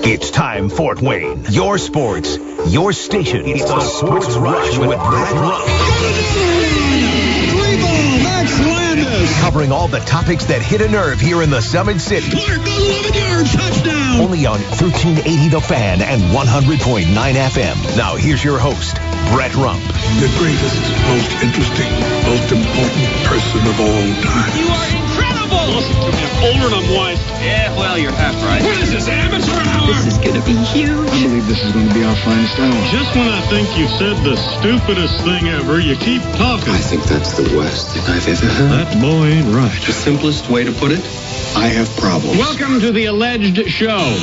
It's time, Fort Wayne. Your sports, your station. It's the Sports Rush with Brett Rump. Covering all the topics that hit a nerve here in the Summit City. Clark, 11-yard touchdown. Only on 1380 The Fan and 100.9 FM. Now here's your host, Brett Rump. The greatest, most interesting, most important person of all time. You are incredible. Listen to me, I'm older and I'm wise. Yeah, well, you're half right. What is this, amateur hour? This is going to be huge. I believe this is going to be our finest hour. Just when I think you've said the stupidest thing ever, you keep talking. I think that's the worst thing I've ever heard. That boy ain't right. The simplest way to put it, I have problems. Welcome to the alleged show.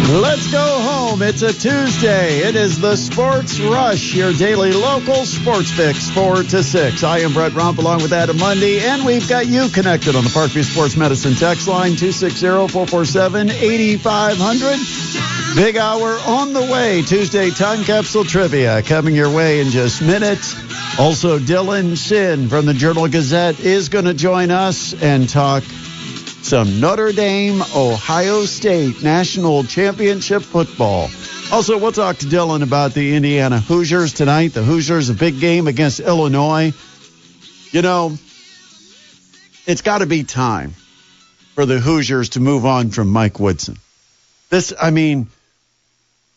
Let's go home. It's a Tuesday. It is the Sports Rush, your daily local sports fix, 4 to 6. I am Brett Rump along with Adam Mundy, and we've got you connected on the Parkview Sports Medicine text line, 260-447-8500. Big hour on the way. Tuesday Time Capsule Trivia coming your way in just minutes. Also, Dylan Sinn from the Journal Gazette is going to join us and talk some Notre Dame, Ohio State National Championship football. Also, we'll talk to Dylan about the Indiana Hoosiers tonight. The Hoosiers, a big game against Illinois. You know, it's got to be time for the Hoosiers to move on from Mike Woodson. Again,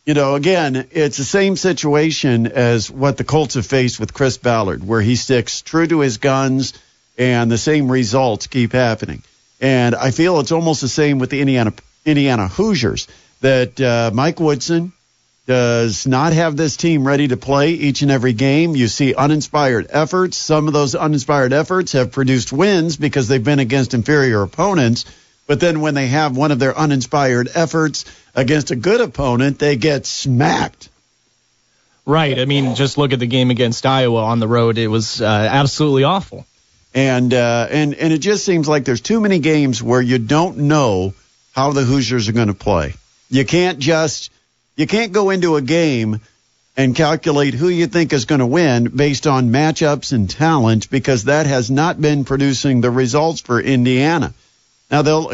it's the same situation as what the Colts have faced with Chris Ballard, where he sticks true to his guns and the same results keep happening. And I feel it's almost the same with the Indiana Hoosiers, that Mike Woodson does not have this team ready to play each and every game. You see uninspired efforts. Some of those uninspired efforts have produced wins because they've been against inferior opponents. But then when they have one of their uninspired efforts against a good opponent, they get smacked. Right. I mean, just look at the game against Iowa on the road. It was absolutely awful. And it just seems like there's too many games where you don't know how the Hoosiers are going to play. You can't go into a game and calculate who you think is going to win based on matchups and talent, because that has not been producing the results for Indiana. Now, they'll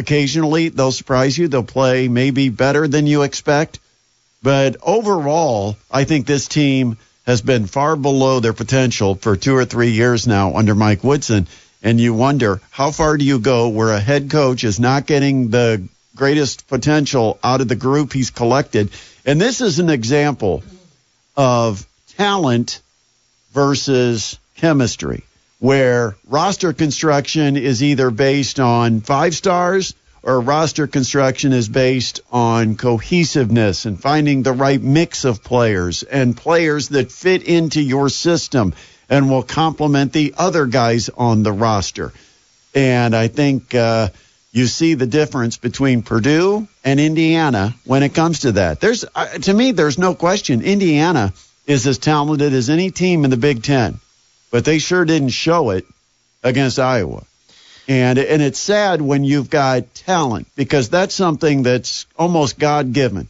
surprise you. They'll play maybe better than you expect. But overall, I think this team has been far below their potential for 2 or 3 years now under Mike Woodson. And you wonder, how far do you go where a head coach is not getting the greatest potential out of the group he's collected? And this is an example of talent versus chemistry, where roster construction is either based on 5 stars or roster construction is based on cohesiveness and finding the right mix of players and players that fit into your system and will complement the other guys on the roster. And I think you see the difference between Purdue and Indiana when it comes to that. To me, there's no question Indiana is as talented as any team in the Big Ten, but they sure didn't show it against Iowa. And it's sad when you've got talent, because that's something that's almost God-given,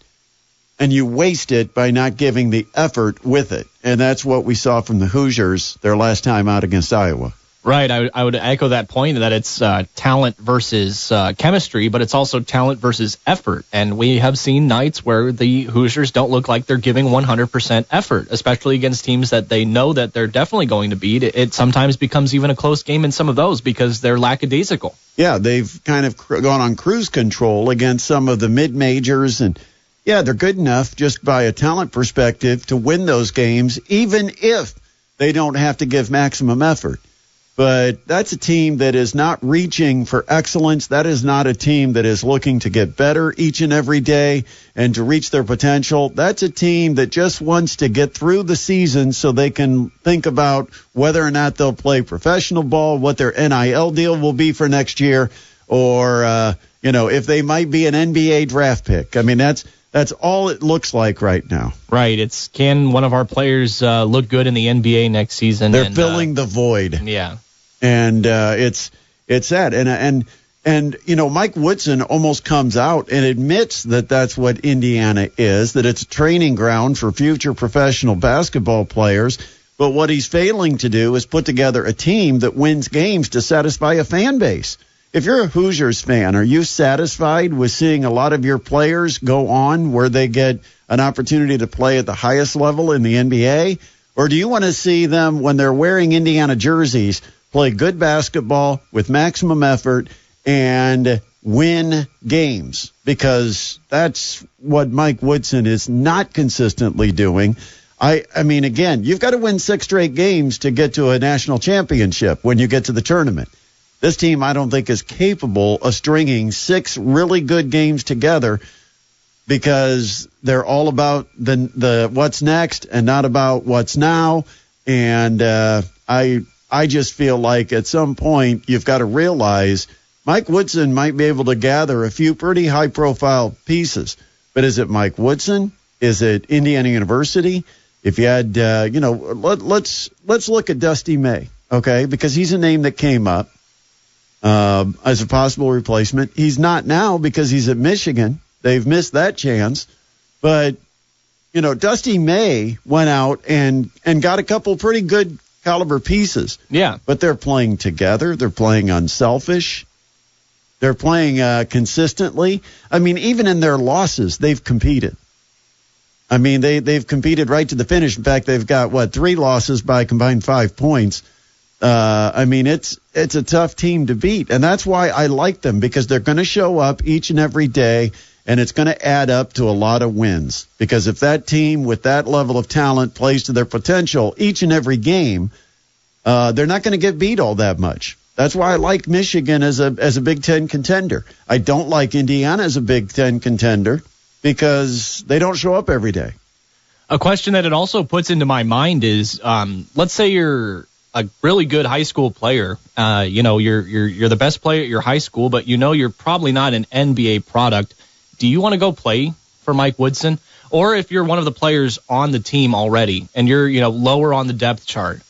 and you waste it by not giving the effort with it. And that's what we saw from the Hoosiers their last time out against Iowa. Right. I would echo that point, that it's talent versus chemistry, but it's also talent versus effort. And we have seen nights where the Hoosiers don't look like they're giving 100% effort, especially against teams that they know that they're definitely going to beat. It sometimes becomes even a close game in some of those because they're lackadaisical. Yeah, they've kind of gone on cruise control against some of the mid-majors, and yeah, they're good enough just by a talent perspective to win those games, even if they don't have to give maximum effort. But that's a team that is not reaching for excellence. That is not a team that is looking to get better each and every day and to reach their potential. That's a team that just wants to get through the season so they can think about whether or not they'll play professional ball, what their NIL deal will be for next year, or, if they might be an NBA draft pick. I mean, that's all it looks like right now. Right. It's, can one of our players look good in the NBA next season? They're filling the void. Yeah. And it's sad. And And, Mike Woodson almost comes out and admits that that's what Indiana is, that it's a training ground for future professional basketball players. But what he's failing to do is put together a team that wins games to satisfy a fan base. If you're a Hoosiers fan, are you satisfied with seeing a lot of your players go on where they get an opportunity to play at the highest level in the NBA? Or do you want to see them, when they're wearing Indiana jerseys, play good basketball with maximum effort and win games? Because that's what Mike Woodson is not consistently doing. I mean, again, you've got to win 6 straight games to get to a national championship when you get to the tournament. This team, I don't think, is capable of stringing 6 really good games together, because they're all about the what's next and not about what's now. And I just feel like at some point you've got to realize Mike Woodson might be able to gather a few pretty high-profile pieces. But is it Mike Woodson? Is it Indiana University? If you had, let's look at Dusty May, okay, because he's a name that came up as a possible replacement. He's not now because he's at Michigan. They've missed that chance. But, Dusty May went out and got a couple pretty good caliber pieces. Yeah. But they're playing together. They're playing unselfish. They're playing consistently. I mean, even in their losses, they've competed. I mean, they've competed right to the finish. In fact, they've got, 3 losses by a combined 5 points. I mean, it's a tough team to beat. And that's why I like them, because they're going to show up each and every day, and it's going to add up to a lot of wins. Because if that team with that level of talent plays to their potential each and every game, they're not going to get beat all that much. That's why I like Michigan as a Big Ten contender. I don't like Indiana as a Big Ten contender, because they don't show up every day. A question that it also puts into my mind is, let's say you're a really good high school player. You're the best player at your high school, but you're probably not an NBA product. Do you want to go play for Mike Woodson? Or if you're one of the players on the team already and you're, lower on the depth chart,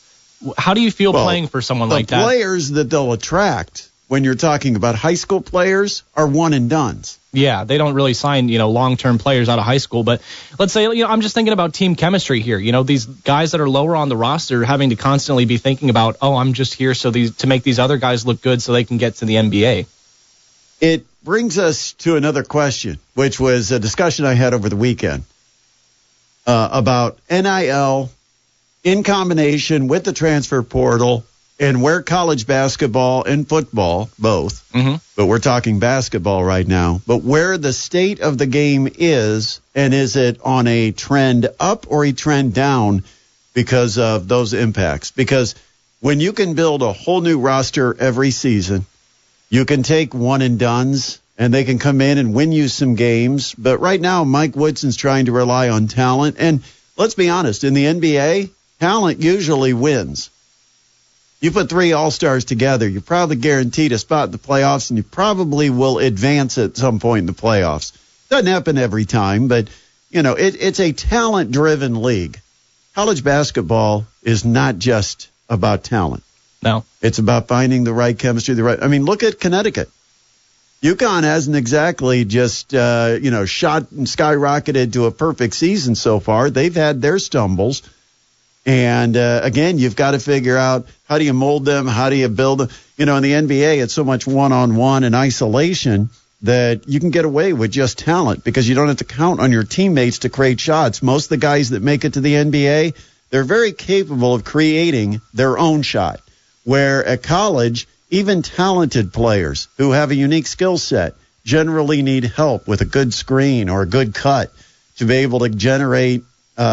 how do you feel playing for someone like that? The players that they'll attract when you're talking about high school players are one and dones. Yeah, they don't really sign, long-term players out of high school. But let's say, I'm just thinking about team chemistry here. These guys that are lower on the roster having to constantly be thinking about, I'm just here to make these other guys look good so they can get to the NBA. It brings us to another question, which was a discussion I had over the weekend about NIL in combination with the transfer portal, and where college basketball and football, both, but we're talking basketball right now, but where the state of the game is, and is it on a trend up or a trend down because of those impacts? Because when you can build a whole new roster every season, you can take one and dones, and they can come in and win you some games. But right now, Mike Woodson's trying to rely on talent. And let's be honest, in the NBA, talent usually wins. You put 3 all-stars together, you're probably guaranteed a spot in the playoffs, and you probably will advance at some point in the playoffs. Doesn't happen every time, but, it's a talent-driven league. College basketball is not just about talent. No. It's about finding the right chemistry, look at Connecticut. UConn hasn't exactly just, shot and skyrocketed to a perfect season so far. They've had their stumbles. And, again, you've got to figure out how do you mold them, how do you build them. In the NBA, it's so much one-on-one and isolation that you can get away with just talent because you don't have to count on your teammates to create shots. Most of the guys that make it to the NBA, they're very capable of creating their own shot, where at college, even talented players who have a unique skill set generally need help with a good screen or a good cut to be able to generate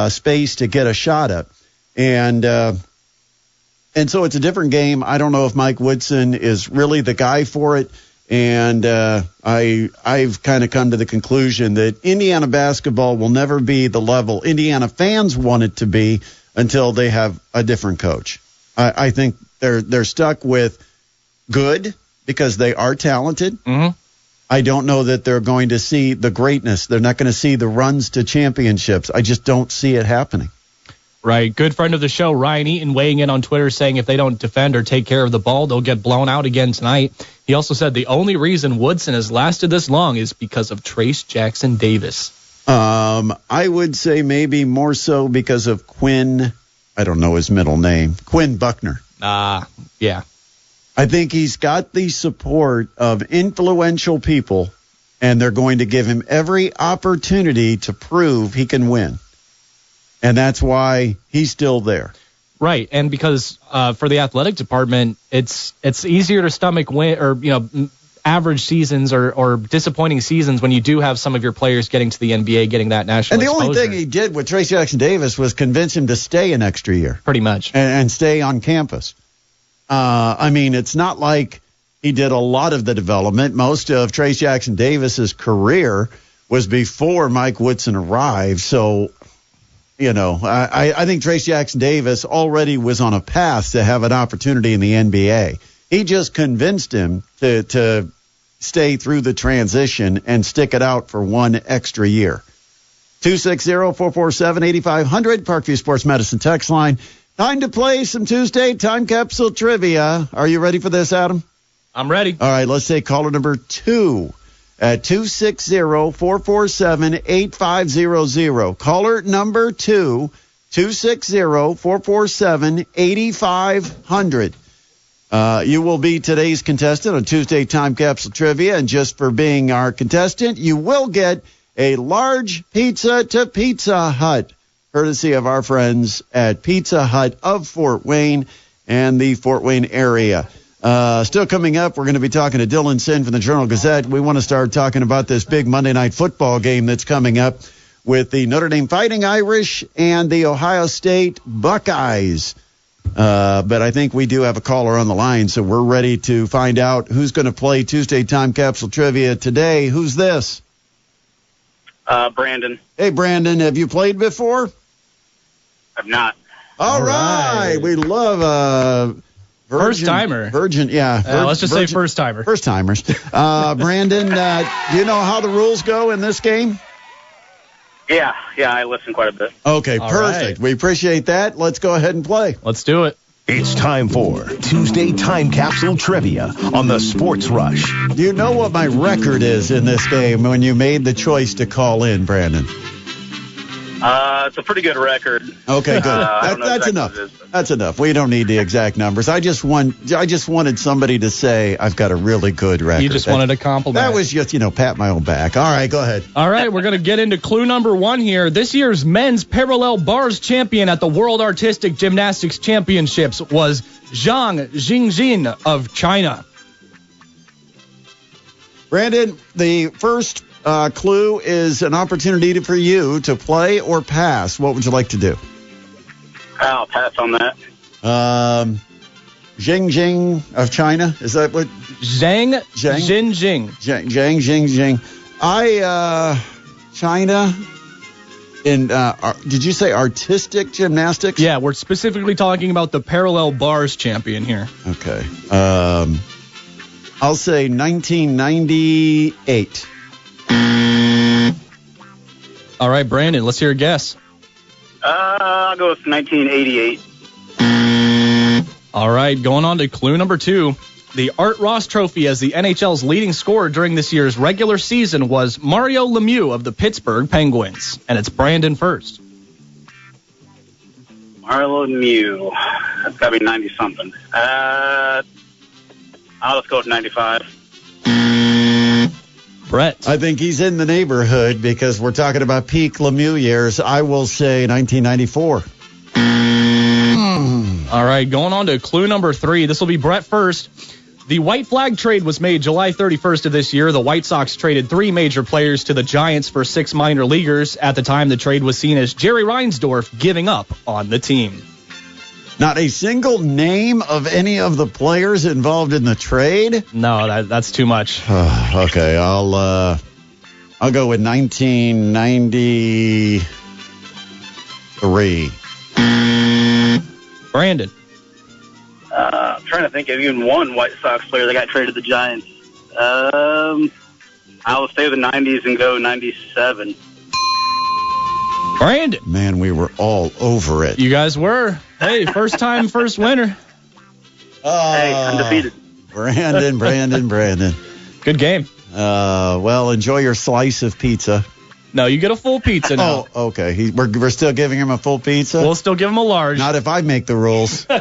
space to get a shot up. And so it's a different game. I don't know if Mike Woodson is really the guy for it. And I've kind of come to the conclusion that Indiana basketball will never be the level Indiana fans want it to be until they have a different coach. I think they're stuck with good because they are talented. Mm-hmm. I don't know that they're going to see the greatness. They're not going to see the runs to championships. I just don't see it happening. Right. Good friend of the show, Ryan Eaton, weighing in on Twitter saying if they don't defend or take care of the ball, they'll get blown out again tonight. He also said the only reason Woodson has lasted this long is because of Trace Jackson Davis. I would say maybe more so because of Quinn. I don't know his middle name. Quinn Buckner. Yeah. I think he's got the support of influential people, and they're going to give him every opportunity to prove he can win. And that's why he's still there. Right, and because for the athletic department, it's easier to stomach win or average seasons or disappointing seasons when you do have some of your players getting to the NBA, getting that national exposure. And the exposure. only thing he did with Trace Jackson Davis was convince him to stay an extra year. Pretty much. And stay on campus. I mean, it's not like he did a lot of the development. Most of Trace Jackson Davis's career was before Mike Woodson arrived, so... I think Trace Jackson Davis already was on a path to have an opportunity in the NBA. He just convinced him to stay through the transition and stick it out for one extra year. 260-447-8500, Parkview Sports Medicine text line. Time to play some Tuesday Time Capsule Trivia. Are you ready for this, Adam? I'm ready. All right, let's take caller number 2. At 260-447-8500. Caller number 2, 260-447-8500. You will be today's contestant on Tuesday Time Capsule Trivia, and just for being our contestant, you will get a large pizza to Pizza Hut, courtesy of our friends at Pizza Hut of Fort Wayne and the Fort Wayne area. Still coming up, we're going to be talking to Dylan Sinn from the Journal Gazette. We want to start talking about this big Monday night football game that's coming up with the Notre Dame Fighting Irish and the Ohio State Buckeyes. But I think we do have a caller on the line, so we're ready to find out who's going to play Tuesday Time Capsule Trivia today. Who's this? Brandon. Hey, Brandon, have you played before? I've not. All right. We love... First timer. Let's just say first timer. First timers. Brandon, do you know how the rules go in this game? Yeah, I listen quite a bit. Okay, All perfect. right. We appreciate that. Let's go ahead and play. Let's do it. It's time for Tuesday Time Capsule Trivia on the Sports Rush. Do you know what my record is in this game when you made the choice to call in, Brandon? It's a pretty good record. Okay, good. That's exactly enough. what it is. That's enough. We don't need the exact numbers. I just wanted somebody to say I've got a really good record. You just wanted a compliment. That was just, pat my own back. All right, go ahead. All right, we're going to get into clue number 1 here. This year's men's parallel bars champion at the World Artistic Gymnastics Championships was Zhang Jingjin of China. Brandon, the first clue is an opportunity for you to play or pass. What would you like to do? I'll pass on that. Jing of China? Is that what? Zhang Jingjing. Jing. China. Did you say artistic gymnastics? Yeah, we're specifically talking about the parallel bars champion here. Okay. I'll say 1998. All right, Brandon, let's hear a guess. I'll go with 1988. All right, going on to clue number 2. The Art Ross Trophy as the NHL's leading scorer during this year's regular season was Mario Lemieux of the Pittsburgh Penguins. And it's Brandon first. Mario Lemieux. That's got to be 90-something. I'll just go with 95. Brett. I think he's in the neighborhood because we're talking about peak Lemieux years. I will say 1994. All right, going on to clue number 3. This will be Brett first. The white flag trade was made July 31st of this year. The White Sox traded 3 major players to the Giants for 6 minor leaguers. At the time, the trade was seen as Jerry Reinsdorf giving up on the team. Not a single name of any of the players involved in the trade? No, that's too much. Okay, I'll go with 1993. Brandon. I'm trying to think of even one White Sox player that got traded to the Giants. I will stay with the 90s and go 97. Brandon. Man, we were all over it. You guys were. Hey, first time, first winner. Hey, undefeated. Brandon. Good game. Well, enjoy your slice of pizza. No, you get a full pizza now. Oh, okay. We're still giving him a full pizza? We'll still give him a large. Not if I make the rules. All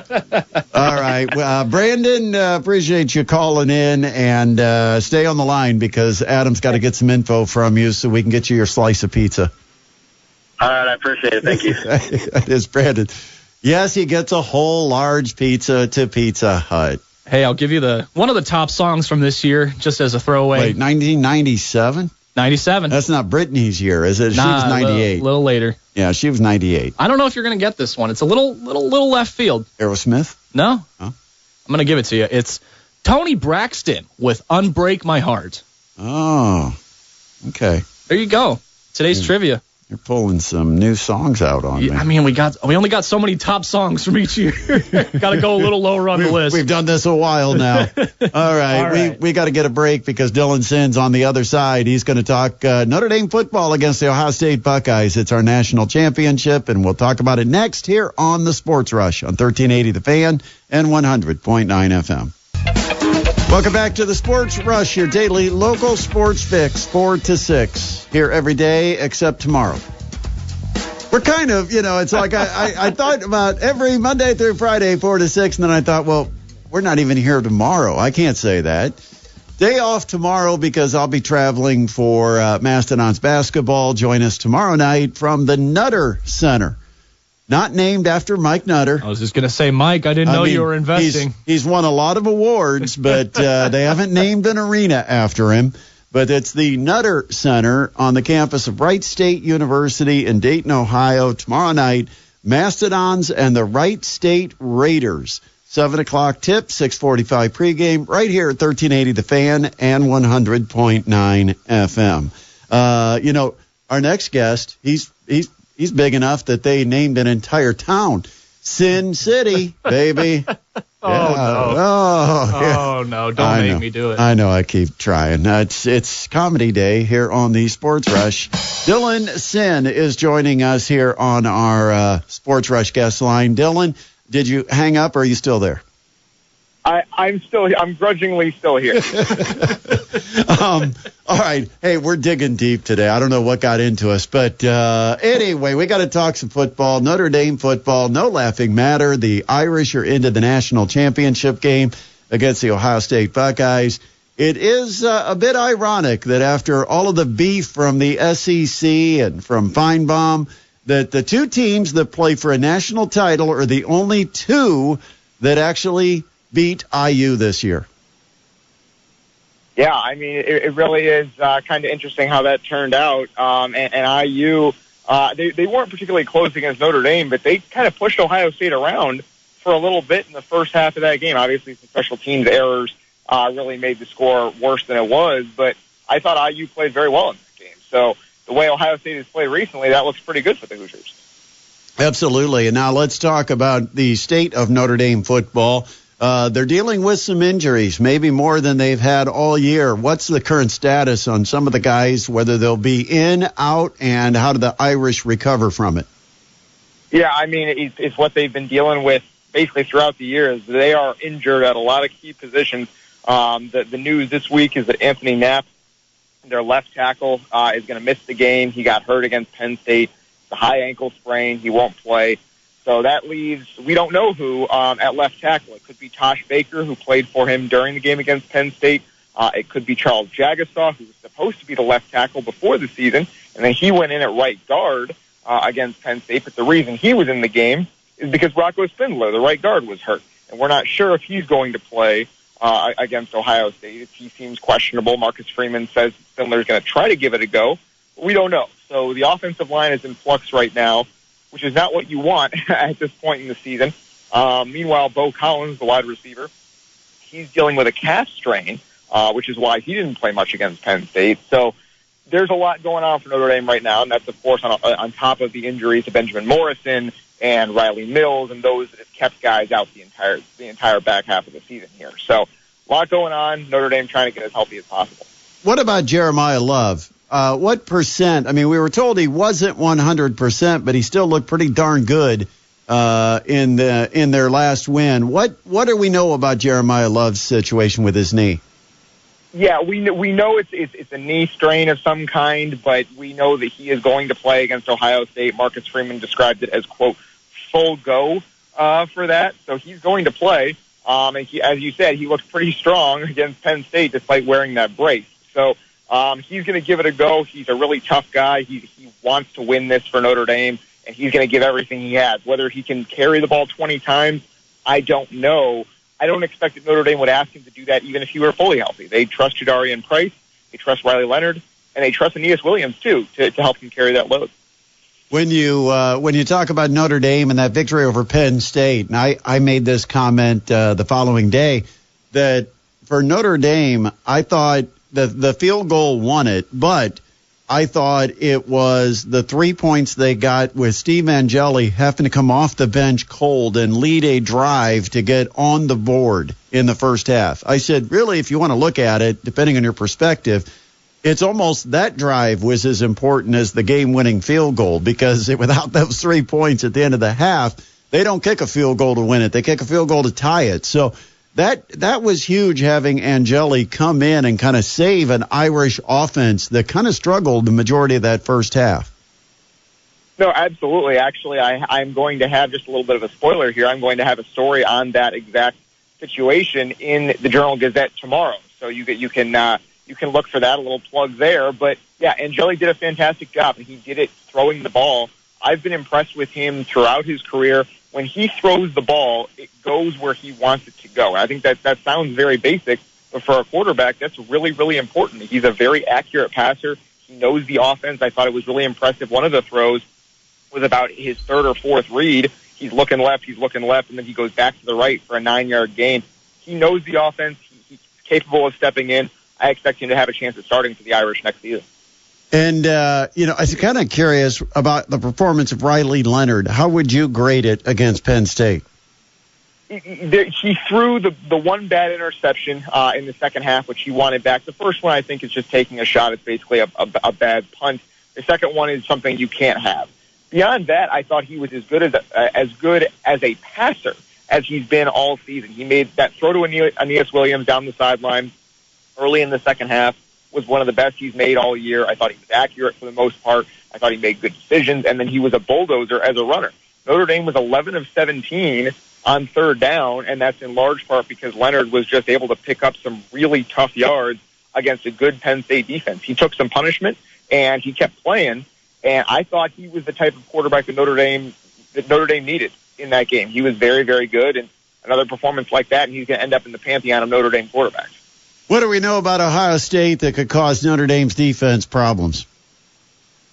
right. Brandon, appreciate you calling in, and stay on the line because Adam's got to get some info from you so we can get you your slice of pizza. All right, I appreciate it. Thank you. That is Brandon. Yes, he gets a whole large pizza to Pizza Hut. Hey, I'll give you one of the top songs from this year, just as a throwaway. Wait, 1997? 97. That's not Britney's year, is it? She was 98. A little later. Yeah, she was 98. I don't know if you're going to get this one. It's a little left field. Aerosmith? No. Huh? I'm going to give it to you. It's Tony Braxton with Unbreak My Heart. Oh, okay. There you go. Today's trivia. You're pulling some new songs out on me. I mean, we only got so many top songs from each year. Got to go a little lower on the list. We've done this a while now. All right. We got to get a break because Dylan Sinn's on the other side. He's going to talk Notre Dame football against the Ohio State Buckeyes. It's our national championship, and we'll talk about it next here on the Sports Rush on 1380 The Fan and 100.9 FM. Welcome back to the Sports Rush, your daily local sports fix, 4 to 6, here every day except tomorrow. We're kind of, it's like I thought about every Monday through Friday, 4 to 6, and then I thought, well, we're not even here tomorrow. I can't say that. Day off tomorrow because I'll be traveling for Mastodons basketball. Join us tomorrow night from the Nutter Center. Not named after Mike Nutter. I was just going to say, Mike, I didn't know you were investing. He's won a lot of awards, but they haven't named an arena after him. But it's the Nutter Center on the campus of Wright State University in Dayton, Ohio. Tomorrow night, Mastodons and the Wright State Raiders. 7 o'clock tip, 6:45 pregame, right here at 1380 The Fan and 100.9 FM. Our next guest, he's big enough that they named an entire town. Sin City, baby. Oh, no. Don't make me do it. I know. I keep trying. It's comedy day here on the Sports Rush. Dylan Sinn is joining us here on our Sports Rush guest line. Dylan, did you hang up or are you still there? I'm still here. I'm grudgingly still here. All right. Hey, we're digging deep today. I don't know what got into us, but anyway, we got to talk some football. Notre Dame football, no laughing matter. The Irish are into the national championship game against the Ohio State Buckeyes. It is a bit ironic that after all of the beef from the SEC and from Feinbaum, that the two teams that play for a national title are the only two that actually beat IU this year. Yeah, I mean, it really is kind of interesting how that turned out. And IU, they weren't particularly close against Notre Dame, but they kind of pushed Ohio State around for a little bit in the first half of that game. Obviously, some special teams errors really made the score worse than it was, but I thought IU played very well in that game. So the way Ohio State has played recently, that looks pretty good for the Hoosiers. Absolutely. And now let's talk about the state of Notre Dame football. They're dealing with some injuries, maybe more than they've had all year. What's the current status on some of the guys, whether they'll be in, out, and how do the Irish recover from it? Yeah, I mean, it's what they've been dealing with basically throughout the year. Is they are injured at a lot of key positions. The news this week is that Anthony Knapp, their left tackle, is going to miss the game. He got hurt against Penn State. It's a high ankle sprain. He won't play. So that leaves, we don't know who at left tackle. It could be Tosh Baker, who played for him during the game against Penn State. It could be Charles Jagasaw, who was supposed to be the left tackle before the season, and then he went in at right guard against Penn State. But the reason he was in the game is because Rocco Spindler, the right guard, was hurt. And we're not sure if he's going to play against Ohio State. He seems questionable. Marcus Freeman says Spindler's going to try to give it a go, but we don't know. So the offensive line is in flux right now, which is not what you want at this point in the season. Meanwhile, Bo Collins, the wide receiver, he's dealing with a calf strain, which is why he didn't play much against Penn State. So there's a lot going on for Notre Dame right now, and that's, of course, on top of the injuries to Benjamin Morrison and Riley Mills and those that have kept guys out the entire back half of the season here. So a lot going on. Notre Dame trying to get as healthy as possible. What about Jeremiah Love? what percent? I mean, we were told he wasn't 100%, but he still looked pretty darn good in their last win. What do we know about Jeremiah Love's situation with his knee? Yeah, we know it's a knee strain of some kind, but we know that he is going to play against Ohio State. Marcus Freeman described it as, quote, full go for that. So he's going to play. And he, as you said, he looked pretty strong against Penn State despite wearing that brace. So he's going to give it a go. He's a really tough guy. He wants to win this for Notre Dame, and he's going to give everything he has. Whether he can carry the ball 20 times, I don't know. I don't expect that Notre Dame would ask him to do that even if he were fully healthy. They trust Jadarian Price, they trust Riley Leonard, and they trust Aeneas Williams, too, to help him carry that load. When you talk about Notre Dame and that victory over Penn State, and I made this comment the following day, that for Notre Dame, I thought the field goal won it, but I thought it was the 3 points they got with Steve Angeli having to come off the bench cold and lead a drive to get on the board in the first half. I said, really, if you want to look at it, depending on your perspective, it's almost that drive was as important as the game-winning field goal, because without those 3 points at the end of the half, they don't kick a field goal to win it. They kick a field goal to tie it. So that was huge, having Angeli come in and kind of save an Irish offense that kind of struggled the majority of that first half. No, absolutely. Actually, I'm going to have just a little bit of a spoiler here. I'm going to have a story on that exact situation in the Journal Gazette tomorrow. So you can look for that, a little plug there. But, yeah, Angeli did a fantastic job, and he did it throwing the ball. I've been impressed with him throughout his career. When he throws the ball, it goes where he wants it to go. And I think that sounds very basic, but for a quarterback, that's really, really important. He's a very accurate passer. He knows the offense. I thought it was really impressive. One of the throws was about his third or fourth read. He's looking left, and then he goes back to the right for a 9-yard gain. He knows the offense. He's capable of stepping in. I expect him to have a chance at starting for the Irish next season. And, I was kind of curious about the performance of Riley Leonard. How would you grade it against Penn State? He threw the one bad interception in the second half, which he wanted back. The first one, I think, is just taking a shot. It's basically a bad punt. The second one is something you can't have. Beyond that, I thought he was as good as a passer as he's been all season. He made that throw to Aeneas Williams down the sideline early in the second half was one of the best he's made all year. I thought he was accurate for the most part. I thought he made good decisions, and then he was a bulldozer as a runner. Notre Dame was 11 of 17 on third down, and that's in large part because Leonard was just able to pick up some really tough yards against a good Penn State defense. He took some punishment, and he kept playing, and I thought he was the type of quarterback that Notre Dame needed in that game. He was very, very good, and another performance like that, and he's going to end up in the pantheon of Notre Dame quarterbacks. What do we know about Ohio State that could cause Notre Dame's defense problems?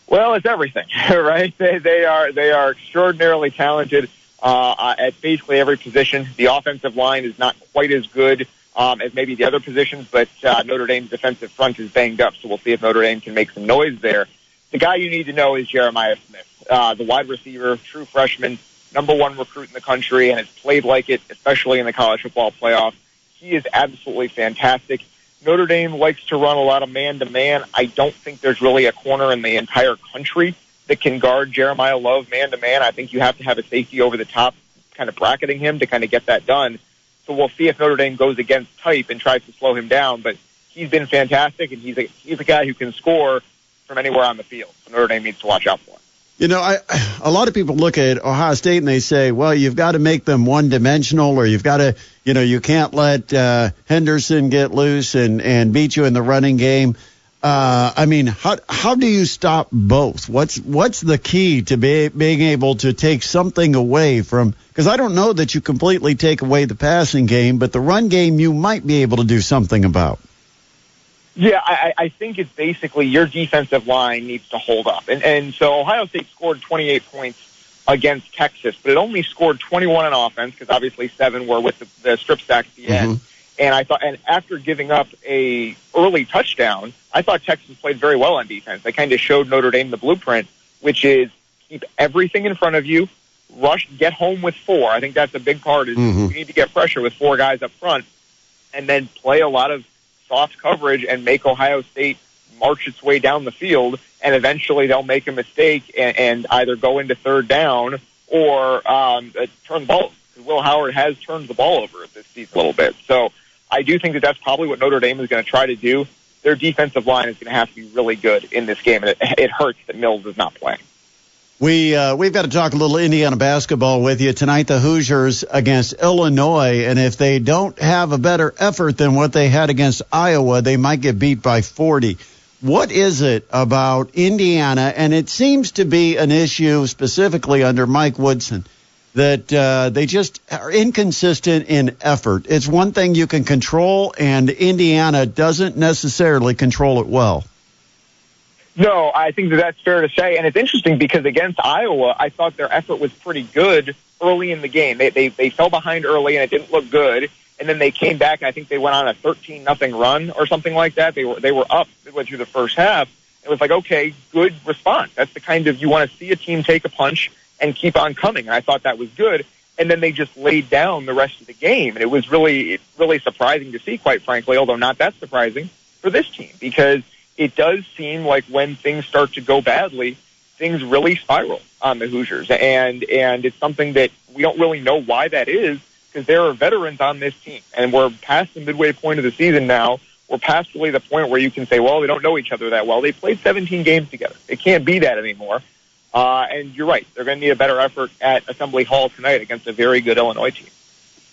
Well, it's everything, right? They are extraordinarily talented at basically every position. The offensive line is not quite as good as maybe the other positions, but Notre Dame's defensive front is banged up, so we'll see if Notre Dame can make some noise there. The guy you need to know is Jeremiah Smith, the wide receiver, true freshman, number one recruit in the country, and has played like it, especially in the college football playoff. He is absolutely fantastic. Notre Dame likes to run a lot of man-to-man. I don't think there's really a corner in the entire country that can guard Jeremiah Love man-to-man. I think you have to have a safety over the top kind of bracketing him to kind of get that done. So we'll see if Notre Dame goes against type and tries to slow him down. But he's been fantastic, and he's a guy who can score from anywhere on the field. So Notre Dame needs to watch out for him. A lot of people look at Ohio State and they say, well, you've got to make them one-dimensional, or you've got to, you can't let Henderson get loose and beat you in the running game. How do you stop both? What's the key to being able to take something away from? Because I don't know that you completely take away the passing game, but the run game you might be able to do something about. Yeah, I think it's basically your defensive line needs to hold up. And so Ohio State scored 28 points against Texas, but it only scored 21 on offense because obviously 7 were with the strip sack at the end. And after giving up a early touchdown, I thought Texas played very well on defense. They kind of showed Notre Dame the blueprint, which is keep everything in front of you, rush, get home with 4. I think that's a big part. Is you need to get pressure with 4 guys up front, and then play a lot of soft coverage and make Ohio State march its way down the field, and eventually they'll make a mistake and either go into third down or turn the ball. Will Howard has turned the ball over this season a little bit. So I do think that that's probably what Notre Dame is going to try to do. Their defensive line is going to have to be really good in this game, and it hurts that Mills is not playing. We've got to talk a little Indiana basketball with you tonight. The Hoosiers against Illinois, and if they don't have a better effort than what they had against Iowa, they might get beat by 40. What is it about Indiana, and it seems to be an issue specifically under Mike Woodson, that they just are inconsistent in effort? It's one thing you can control, and Indiana doesn't necessarily control it well. No, I think that that's fair to say, and it's interesting because against Iowa, I thought their effort was pretty good early in the game. They fell behind early, and it didn't look good, and then they came back, and I think they went on a 13-0 run or something like that. They were up midway through the first half. It was like, okay, good response. That's the kind of, you want to see a team take a punch and keep on coming, and I thought that was good. And then they just laid down the rest of the game, and it was really surprising to see, quite frankly, although not that surprising for this team, because it does seem like when things start to go badly, things really spiral on the Hoosiers. And it's something that we don't really know why that is, because there are veterans on this team. And we're past the midway point of the season now. We're past really the point where you can say, well, they don't know each other that well. They played 17 games together. It can't be that anymore. And you're right. They're going to need a better effort at Assembly Hall tonight against a very good Illinois team.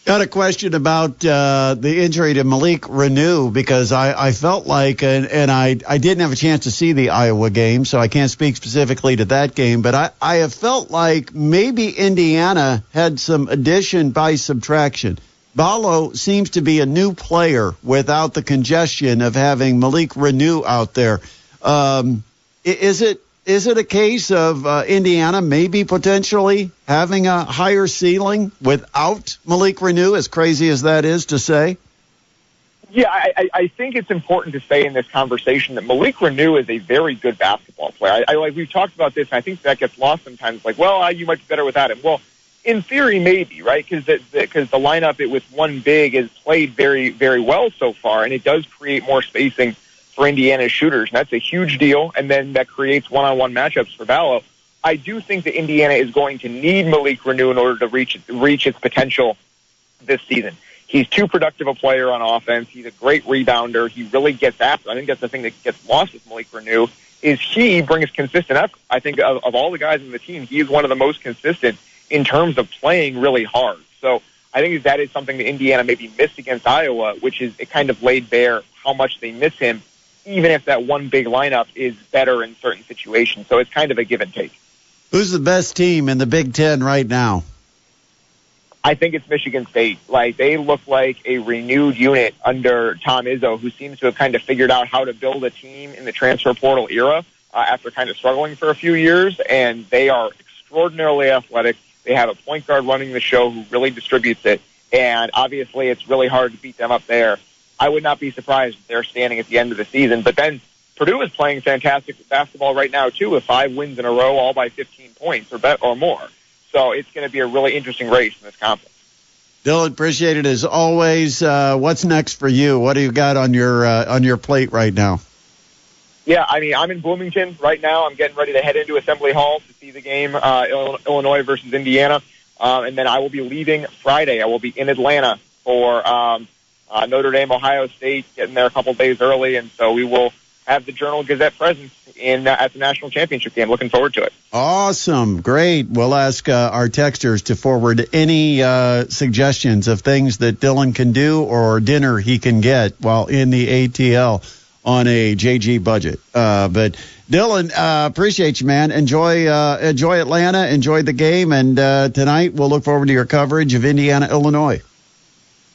Got a question about the injury to Malik Renew, because I felt like, and I didn't have a chance to see the Iowa game, so I can't speak specifically to that game, but I have felt like maybe Indiana had some addition by subtraction. Ballo seems to be a new player without the congestion of having Malik Renew out there. Is it a case of Indiana maybe potentially having a higher ceiling without Malik Renew, as crazy as that is to say? Yeah, I think it's important to say in this conversation that Malik Renew is a very good basketball player. We've talked about this, and I think that gets lost sometimes. Like, well, you might be better without him. Well, in theory, maybe, right? Because the lineup with one big has played very, very well so far, and it does create more spacing for Indiana's shooters, and that's a huge deal, and then that creates one-on-one matchups for Ballo. I do think that Indiana is going to need Malik Renew in order to reach its potential this season. He's too productive a player on offense. He's a great rebounder. He really gets after. I think that's the thing that gets lost with Malik Renew, is he brings consistent effort. I think of all the guys in the team, he is one of the most consistent in terms of playing really hard. So I think that is something that Indiana maybe missed against Iowa, which is it kind of laid bare how much they miss him, even if that one big lineup is better in certain situations. So it's kind of a give and take. Who's the best team in the Big Ten right now? I think it's Michigan State. Like, they look like a renewed unit under Tom Izzo, who seems to have kind of figured out how to build a team in the transfer portal era after kind of struggling for a few years. And they are extraordinarily athletic. They have a point guard running the show who really distributes it. And obviously it's really hard to beat them up there. I would not be surprised if they're standing at the end of the season. But then Purdue is playing fantastic basketball right now, too, with 5 wins in a row, all by 15 points or more. So it's going to be a really interesting race in this conference. Dylan, appreciate it as always. What's next for you? What do you got on your plate right now? Yeah, I mean, I'm in Bloomington right now. I'm getting ready to head into Assembly Hall to see the game, Illinois versus Indiana. And then I will be leaving Friday. I will be in Atlanta for Notre Dame, Ohio State, getting there a couple days early, and so we will have the Journal Gazette presence at the national championship game. Looking forward to it. Awesome. Great. We'll ask our texters to forward any suggestions of things that Dylan can do or dinner he can get while in the ATL on a JG budget. But Dylan, appreciate you, man. Enjoy Atlanta. Enjoy the game. And tonight we'll look forward to your coverage of Indiana, Illinois.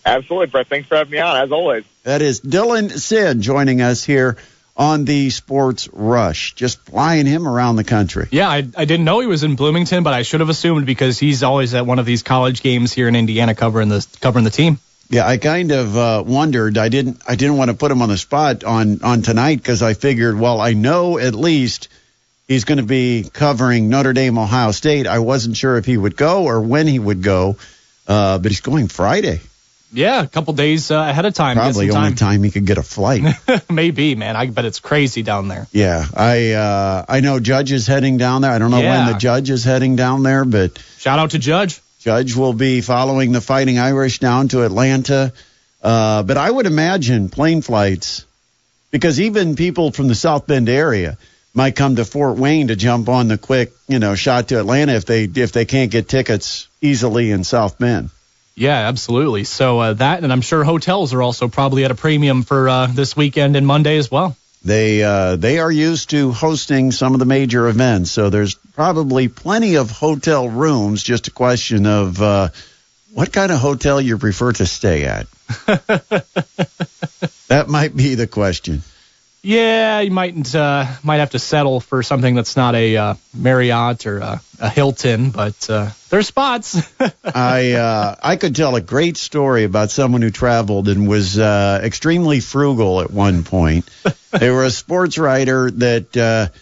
Absolutely, Brett. Thanks for having me on, as always. That is Dylan Sinn joining us here on the Sports Rush, just flying him around the country. Yeah, I didn't know he was in Bloomington, but I should have assumed because he's always at one of these college games here in Indiana covering the team. Yeah, I kind of wondered. I didn't want to put him on the spot on tonight because I figured, well, I know at least he's going to be covering Notre Dame, Ohio State. I wasn't sure if he would go or when he would go, but he's going Friday. Yeah, a couple days ahead of time. Probably only time you could get a flight. Maybe, man. I bet it's crazy down there. Yeah, I know Judge is heading down there. I don't know when the Judge is heading down there, but shout out to Judge. Judge will be following the Fighting Irish down to Atlanta. But I would imagine plane flights, because even people from the South Bend area might come to Fort Wayne to jump on the quick, shot to Atlanta if they can't get tickets easily in South Bend. Yeah, absolutely. So that, and I'm sure hotels are also probably at a premium for this weekend and Monday as well. They are used to hosting some of the major events, so there's probably plenty of hotel rooms. Just a question of what kind of hotel you prefer to stay at. That might be the question. Yeah, you might have to settle for something that's not a Marriott or a Hilton, but there's spots. I could tell a great story about someone who traveled and was extremely frugal at one point. They were a sports writer that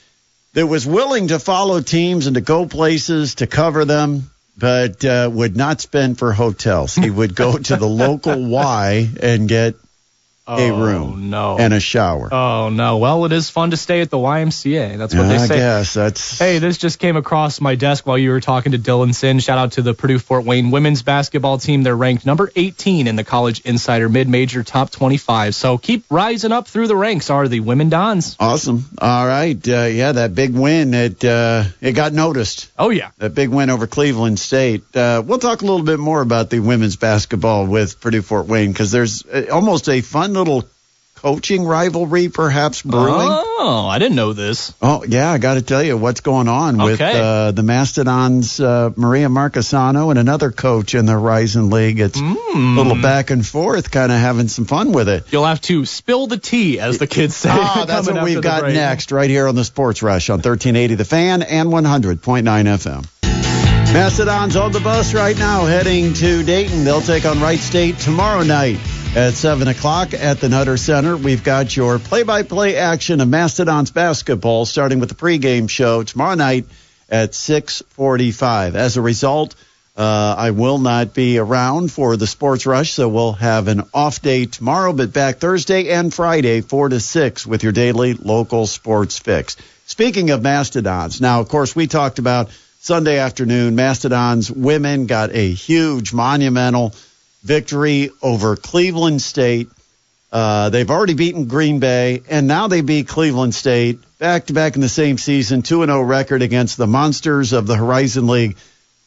was willing to follow teams and to go places to cover them, but would not spend for hotels. He would go to the local Y and get a room and a shower. Oh, no. Well, it is fun to stay at the YMCA. That's what they say. I guess that's... Hey, this just came across my desk while you were talking to Dylan Sinn. Shout out to the Purdue Fort Wayne women's basketball team. They're ranked number 18 in the College Insider Mid-Major Top 25. So keep rising up through the ranks, are the Women Dons. Awesome. All right. That big win, it got noticed. Oh, yeah. That big win over Cleveland State. We'll talk a little bit more about the women's basketball with Purdue Fort Wayne, because there's almost a fun little coaching rivalry perhaps brewing. Oh, I didn't know this. Oh, yeah, I got to tell you what's going on with the Mastodons, Maria Marchesano and another coach in the Horizon League. It's a little back and forth, kind of having some fun with it. You'll have to spill the tea, as the kids say. That's what we've got next right here on the Sports Rush on 1380 The Fan and 100.9 FM. Mastodons on the bus right now heading to Dayton. They'll take on Wright State tomorrow night at 7 o'clock at the Nutter Center. We've got your play-by-play action of Mastodons basketball starting with the pregame show tomorrow night at 6:45. As a result, I will not be around for the Sports Rush, so we'll have an off day tomorrow, but back Thursday and Friday, 4 to 6, with your daily local sports fix. Speaking of Mastodons, now, of course, we talked about Sunday afternoon, Mastodons women got a huge, monumental victory over Cleveland State. They've already beaten Green Bay, and now they beat Cleveland State back-to-back in the same season, 2-0 record against the monsters of the Horizon League.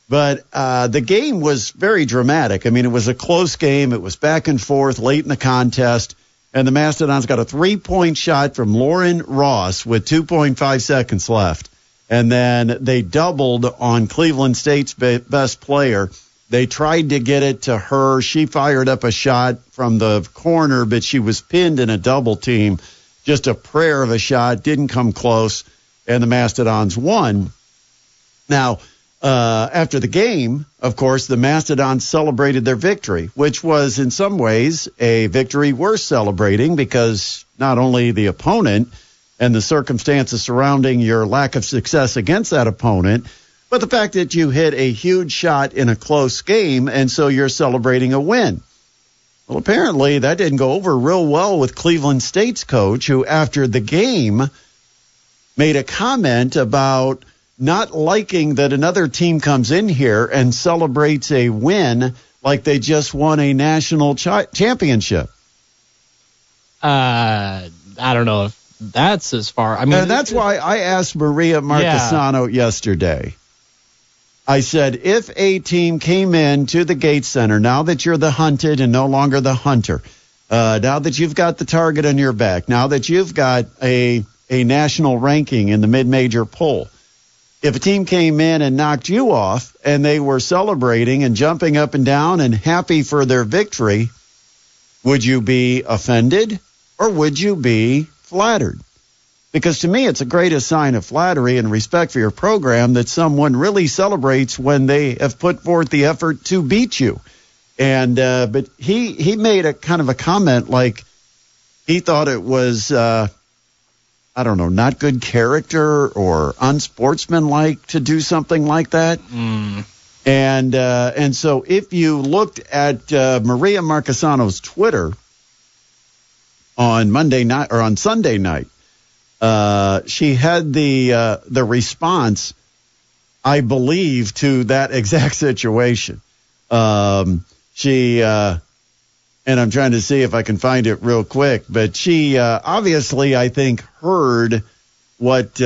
But the game was very dramatic. I mean, it was a close game. It was back and forth late in the contest, and the Mastodons got a 3-point shot from Lauren Ross with 2.5 seconds left. And then they doubled on Cleveland State's best player. They tried to get it to her. She fired up a shot from the corner, but she was pinned in a double team. Just a prayer of a shot, didn't come close, and the Mastodons won. Now, after the game, of course, the Mastodons celebrated their victory, which was in some ways a victory worth celebrating, because not only the opponent and the circumstances surrounding your lack of success against that opponent, but the fact that you hit a huge shot in a close game, and so you're celebrating a win. Well, apparently that didn't go over real well with Cleveland State's coach, who after the game made a comment about not liking that another team comes in here and celebrates a win like they just won a national championship. I don't know if that's as far. I mean, and that's why I asked Maria Marchesano yesterday. I said, if a team came in to the Gates Center, now that you're the hunted and no longer the hunter, now that you've got the target on your back, now that you've got a national ranking in the mid-major poll, if a team came in and knocked you off and they were celebrating and jumping up and down and happy for their victory, would you be offended or would you be flattered? Because to me, it's the greatest sign of flattery and respect for your program that someone really celebrates when they have put forth the effort to beat you. And but he made a kind of a comment like he thought it was, I don't know, not good character or unsportsmanlike to do something like that. And so if you looked at Maria Marchesano's Twitter on Monday night or on Sunday night, she had the response, I believe, to that exact situation. And I'm trying to see if I can find it real quick, but she obviously, I think, heard what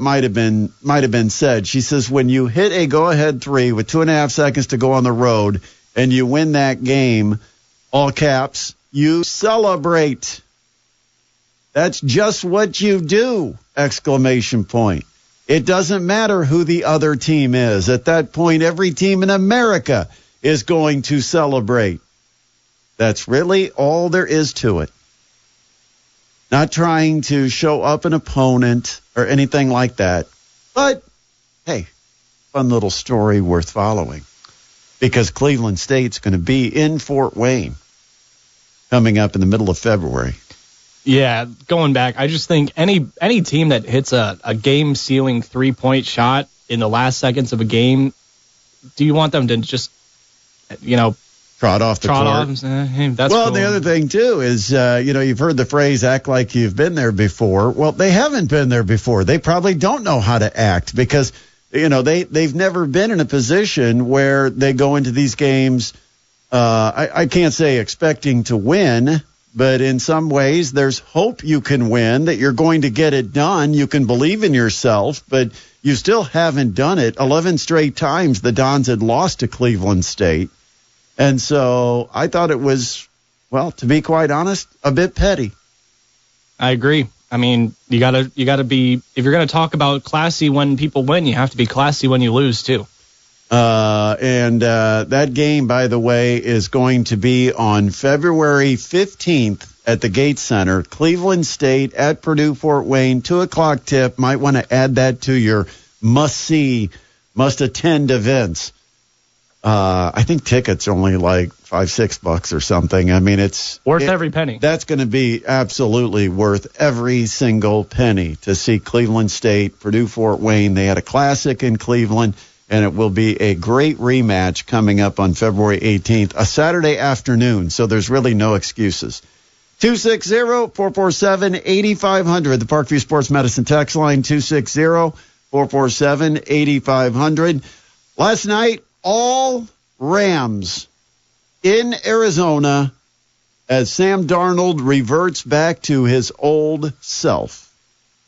might have been said. She says, when you hit a go-ahead three with 2.5 seconds to go on the road and you win that game, all caps, you celebrate. That's just what you do! Exclamation point. It doesn't matter who the other team is. At that point, every team in America is going to celebrate. That's really all there is to it. Not trying to show up an opponent or anything like that. But, hey, fun little story worth following. Because Cleveland State's going to be in Fort Wayne coming up in the middle of February. Yeah, going back, I just think any team that hits a game-sealing three-point shot in the last seconds of a game, do you want them to just, trot off the court? That's well, cool. The other thing, too, is, you've heard the phrase, act like you've been there before. Well, they haven't been there before. They probably don't know how to act because, they've never been in a position where they go into these games, I can't say expecting to win, but in some ways there's hope you can win, that you're going to get it done. You can believe in yourself, but you still haven't done it. 11 straight times the Dons had lost to Cleveland State. And so I thought it was, well, to be quite honest, a bit petty. I agree. I mean, you gotta be, if you're gonna talk about classy when people win, you have to be classy when you lose too. And that game, by the way, is going to be on February 15th at the Gates Center. Cleveland State at Purdue Fort Wayne, 2:00 tip. Might want to add that to your must-see, must-attend events. I think tickets are only like $5-6 or something. I mean, it's worth every penny. That's going to be absolutely worth every single penny to see Cleveland State, Purdue Fort Wayne. They had a classic in Cleveland, and it will be a great rematch coming up on February 18th, a Saturday afternoon, so there's really no excuses. 260-447-8500, the Parkview Sports Medicine text line, 260-447-8500. Last night, all Rams in Arizona as Sam Darnold reverts back to his old self.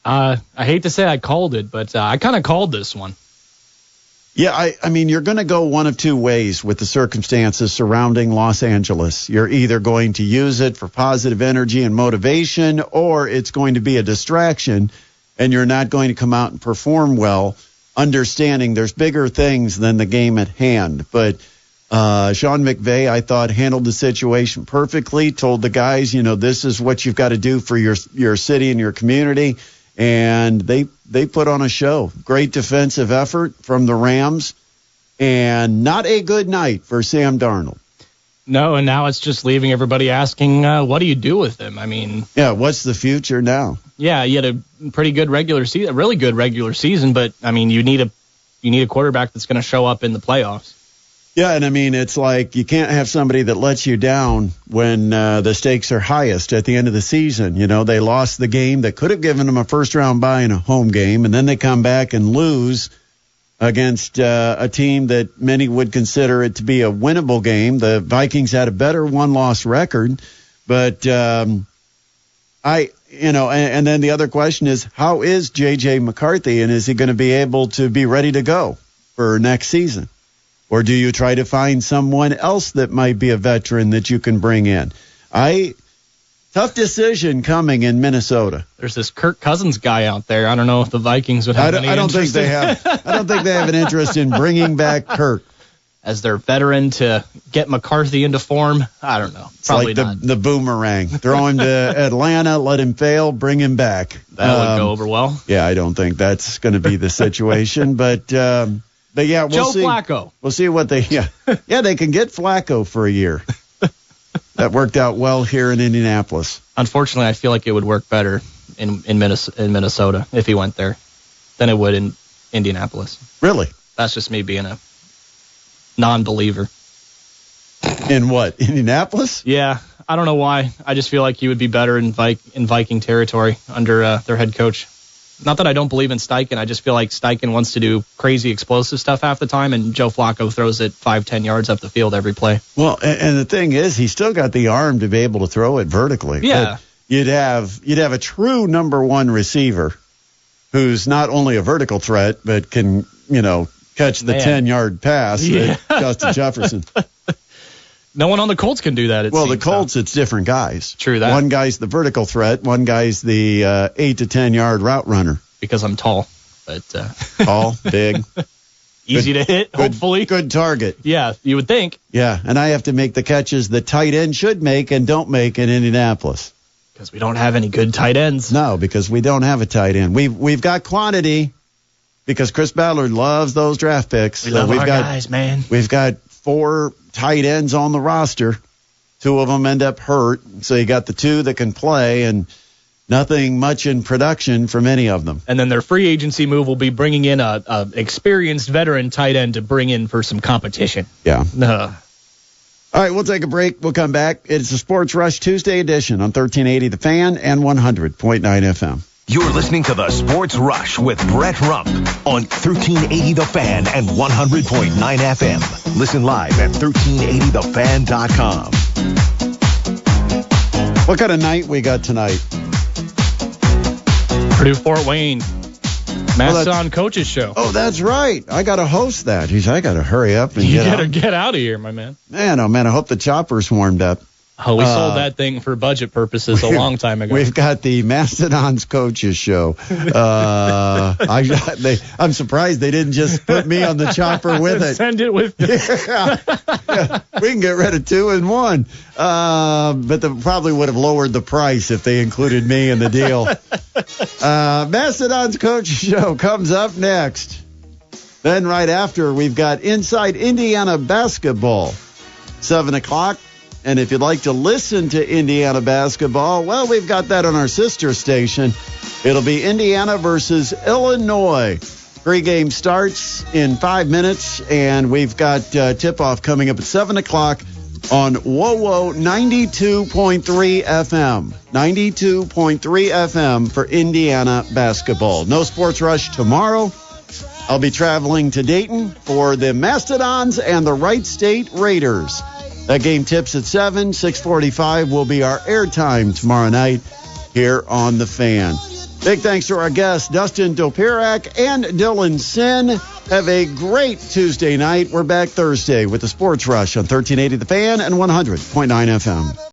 I hate to say I called it, but I kind of called this one. Yeah, I mean, you're going to go one of two ways with the circumstances surrounding Los Angeles. You're either going to use it for positive energy and motivation, or it's going to be a distraction, and you're not going to come out and perform well, understanding there's bigger things than the game at hand. But Sean McVay, I thought, handled the situation perfectly, told the guys, this is what you've got to do for your city and your community. And they put on a show. Great defensive effort from the Rams, and not a good night for Sam Darnold. No, and now it's just leaving everybody asking, what do you do with him? I mean, yeah, what's the future now? Yeah, you had a pretty good regular season, a really good regular season, but I mean, you need a quarterback that's going to show up in the playoffs. Yeah, and I mean, it's like you can't have somebody that lets you down when the stakes are highest at the end of the season. They lost the game that could have given them a first-round bye in a home game, and then they come back and lose against a team that many would consider it to be a winnable game. The Vikings had a better one-loss record, but and then the other question is, how is J.J. McCarthy, and is he going to be able to be ready to go for next season? Or do you try to find someone else that might be a veteran that you can bring in? Tough decision coming in Minnesota. There's this Kirk Cousins guy out there. I don't know if the Vikings would have any interest. I don't think they have an interest in bringing back Kirk as their veteran to get McCarthy into form. I don't know. Probably like the boomerang. Throw him to Atlanta, let him fail, bring him back. That would go over well. Yeah, I don't think that's going to be the situation, but yeah, we'll see. Joe Flacco. We'll see what they they can get Flacco for a year. That worked out well here in Indianapolis. Unfortunately, I feel like it would work better in Minnesota if he went there than it would in Indianapolis. Really? That's just me being a non-believer. In what? Indianapolis? Yeah, I don't know why. I just feel like he would be better in Viking territory under their head coach. Not that I don't believe in Steichen. I just feel like Steichen wants to do crazy explosive stuff half the time, and Joe Flacco throws it 5-10 yards up the field every play. Well, and the thing is, he's still got the arm to be able to throw it vertically. Yeah. But you'd have a true number one receiver who's not only a vertical threat, but can, catch the 10-yard pass at Justin Jefferson. No one on the Colts can do that. Well, the Colts, it's different guys. True that. One guy's the vertical threat. One guy's the 8 to 10 yard route runner. Because I'm tall, but tall, big, easy to hit. Hopefully, good target. Yeah, you would think. Yeah, and I have to make the catches the tight end should make and don't make in Indianapolis. Because we don't have any good tight ends. No, because we don't have a tight end. We've got quantity because Chris Ballard loves those draft picks. We love our guys, man. We've got 4 tight ends on the roster. 2 of them end up hurt, so you got the 2 that can play, and nothing much in production from any of them. And then their free agency move will be bringing in a experienced veteran tight end to bring in for some competition. Yeah. All right, we'll take a break. We'll come back. It's a Sports Rush Tuesday edition on 1380 The Fan and 100.9 FM. You're listening to the Sports Rush with Brett Rump on 1380 The Fan and 100.9 FM. Listen live at 1380thefan.com. What kind of night we got tonight? Purdue Fort Wayne. Mastodon Coaches Show. Oh, that's right. I got to host that. I got to hurry up and get out of here, my man. Man, oh, man, I hope the chopper's warmed up. Oh, we sold that thing for budget purposes a long time ago. We've got the Mastodon's Coaches Show. I'm surprised they didn't just put me on the chopper with it. Send it with you. Yeah. We can get rid of 2 in 1. But they probably would have lowered the price if they included me in the deal. Mastodon's Coaches Show comes up next. Then right after, we've got Inside Indiana Basketball, 7 o'clock. And if you'd like to listen to Indiana basketball, well, we've got that on our sister station. It'll be Indiana versus Illinois. Pre-game starts in 5 minutes, and we've got tip-off coming up at 7 o'clock on WOWO 92.3 FM. 92.3 FM for Indiana basketball. No Sports Rush tomorrow. I'll be traveling to Dayton for the Mastodons and the Wright State Raiders. That game tips at 7. 6:45 will be our airtime tomorrow night here on The Fan. Big thanks to our guests, Dustin Dopirak and Dylan Sinn. Have a great Tuesday night. We're back Thursday with the Sports Rush on 1380 The Fan and 100.9 FM.